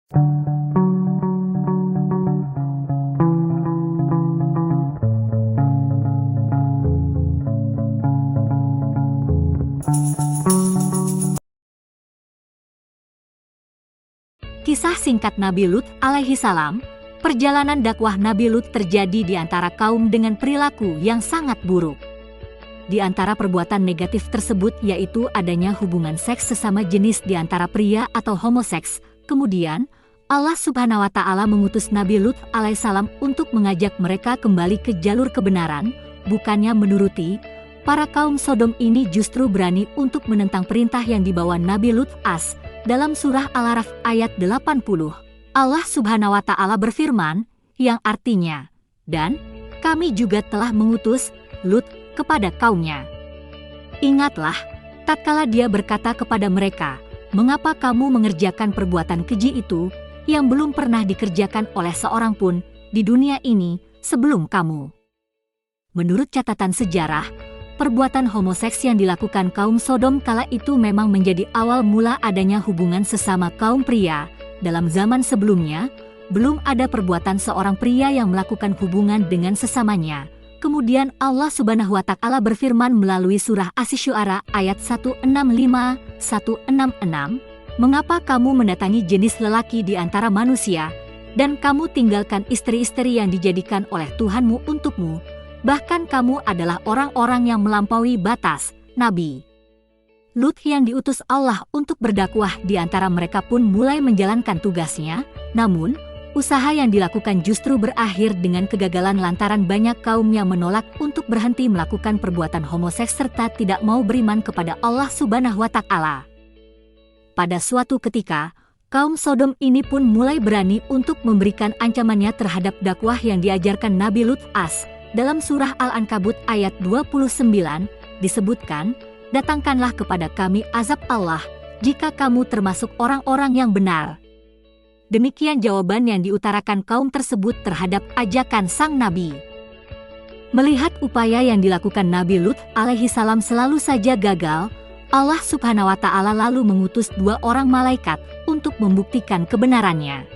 Kisah singkat Nabi Lut alaihi salam. Perjalanan dakwah Nabi Lut terjadi di antara kaum dengan perilaku yang sangat buruk. Di antara perbuatan negatif tersebut yaitu adanya hubungan seks sesama jenis di antara pria atau homoseks. Kemudian, Allah Subhanahu wa Ta'ala mengutus Nabi Lut alaihissalam untuk mengajak mereka kembali ke jalur kebenaran, bukannya menuruti. Para kaum Sodom ini justru berani untuk menentang perintah yang dibawa Nabi Lut as. Dalam surah Al-A'raf ayat 80, Allah Subhanahu wa Ta'ala berfirman, yang artinya, dan kami juga telah mengutus Lut kepada kaumnya. Ingatlah, tatkala dia berkata kepada mereka, mengapa kamu mengerjakan perbuatan keji itu yang belum pernah dikerjakan oleh seorang pun di dunia ini sebelum kamu. Menurut catatan sejarah, perbuatan homoseks yang dilakukan kaum Sodom kala itu memang menjadi awal mula adanya hubungan sesama kaum pria. Dalam zaman sebelumnya, belum ada perbuatan seorang pria yang melakukan hubungan dengan sesamanya. Kemudian Allah Subhanahu wa Ta'ala berfirman melalui surah Asy-Syu'ara ayat 165-166, mengapa kamu mendatangi jenis lelaki di antara manusia, dan kamu tinggalkan istri-istri yang dijadikan oleh Tuhanmu untukmu, bahkan kamu adalah orang-orang yang melampaui batas. Nabi Lut yang diutus Allah untuk berdakwah di antara mereka pun mulai menjalankan tugasnya, namun usaha yang dilakukan justru berakhir dengan kegagalan lantaran banyak kaum yang menolak untuk berhenti melakukan perbuatan homoseks serta tidak mau beriman kepada Allah Subhanahu wa Ta'ala. Pada suatu ketika, kaum Sodom ini pun mulai berani untuk memberikan ancamannya terhadap dakwah yang diajarkan Nabi Lut as. Dalam surah Al-Ankabut ayat 29 disebutkan, datangkanlah kepada kami azab Allah jika kamu termasuk orang-orang yang benar. Demikian jawaban yang diutarakan kaum tersebut terhadap ajakan sang Nabi. Melihat upaya yang dilakukan Nabi Lut alaihi salam selalu saja gagal, Allah Subhanahu wa Ta'ala lalu mengutus 2 orang malaikat untuk membuktikan kebenarannya.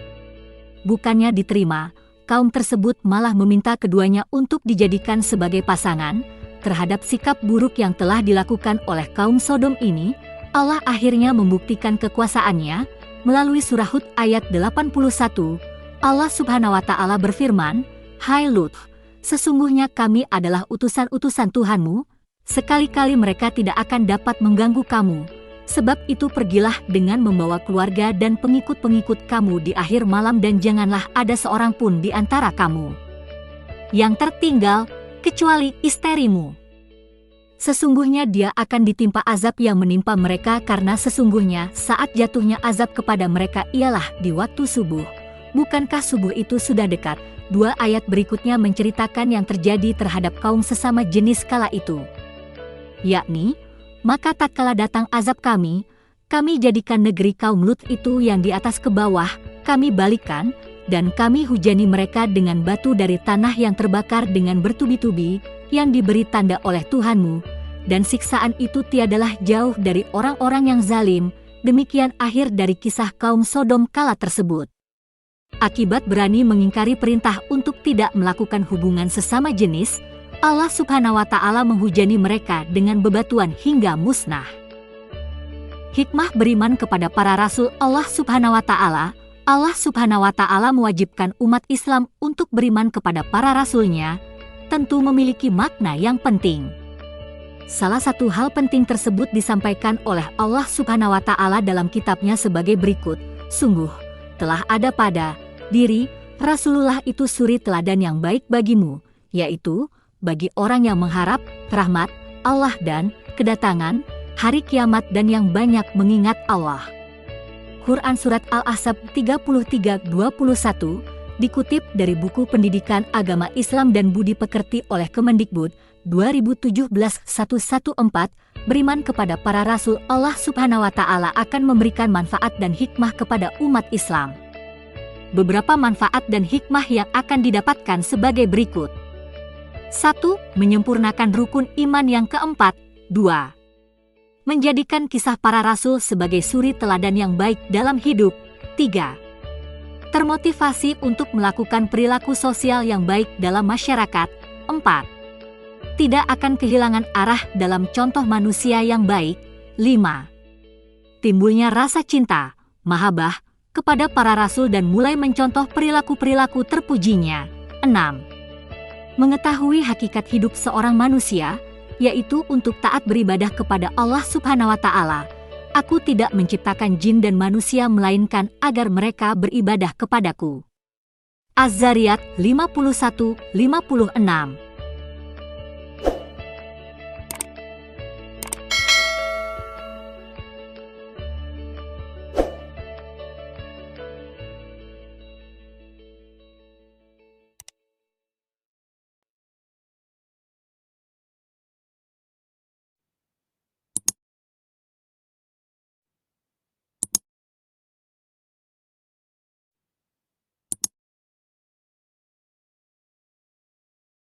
Bukannya diterima, kaum tersebut malah meminta keduanya untuk dijadikan sebagai pasangan. Terhadap sikap buruk yang telah dilakukan oleh kaum Sodom ini, Allah akhirnya membuktikan kekuasaannya. Melalui surah Hud ayat 81, Allah Subhanahu wa Ta'ala berfirman, Hai Lut, sesungguhnya kami adalah utusan-utusan Tuhanmu, sekali-kali mereka tidak akan dapat mengganggu kamu. Sebab itu pergilah dengan membawa keluarga dan pengikut-pengikut kamu di akhir malam dan janganlah ada seorang pun di antara kamu yang tertinggal, kecuali istrimu. Sesungguhnya dia akan ditimpa azab yang menimpa mereka karena sesungguhnya saat jatuhnya azab kepada mereka ialah di waktu subuh. Bukankah subuh itu sudah dekat? 2 ayat berikutnya menceritakan yang terjadi terhadap kaum sesama jenis kala itu. Yakni, maka tatkala datang azab kami jadikan negeri kaum Lut itu yang di atas ke bawah, kami balikan, dan kami hujani mereka dengan batu dari tanah yang terbakar dengan bertubi-tubi, yang diberi tanda oleh Tuhanmu, dan siksaan itu tiadalah jauh dari orang-orang yang zalim. Demikian akhir dari kisah kaum Sodom kala tersebut. Akibat berani mengingkari perintah untuk tidak melakukan hubungan sesama jenis, Allah Subhanahu wa Ta'ala menghujani mereka dengan bebatuan hingga musnah. Hikmah beriman kepada para rasul Allah Subhanahu wa Ta'ala. Allah Subhanahu wa Ta'ala mewajibkan umat Islam untuk beriman kepada para rasulnya, tentu memiliki makna yang penting. Salah satu hal penting tersebut disampaikan oleh Allah Subhanahu wa Ta'ala dalam kitabnya sebagai berikut, sungguh, telah ada pada diri Rasulullah itu suri teladan yang baik bagimu, yaitu, bagi orang yang mengharap rahmat Allah dan kedatangan hari kiamat dan yang banyak mengingat Allah. Quran Surat Al-Ahzab 33-21 dikutip dari buku Pendidikan Agama Islam dan Budi Pekerti oleh Kemendikbud 2017-114, beriman kepada para rasul Allah Subhanahu wa Ta'ala akan memberikan manfaat dan hikmah kepada umat Islam. Beberapa manfaat dan hikmah yang akan didapatkan sebagai berikut. 1. Menyempurnakan rukun iman yang keempat. 2. Menjadikan kisah para rasul sebagai suri teladan yang baik dalam hidup. 3. Termotivasi untuk melakukan perilaku sosial yang baik dalam masyarakat. 4. Tidak akan kehilangan arah dalam contoh manusia yang baik. 5. Timbulnya rasa cinta, mahabbah, kepada para rasul dan mulai mencontoh perilaku-perilaku terpujinya. 6. Mengetahui hakikat hidup seorang manusia, yaitu untuk taat beribadah kepada Allah Subhanahu wa Ta'ala. Aku tidak menciptakan jin dan manusia melainkan agar mereka beribadah kepadaku. Az-Zariyat 51-56.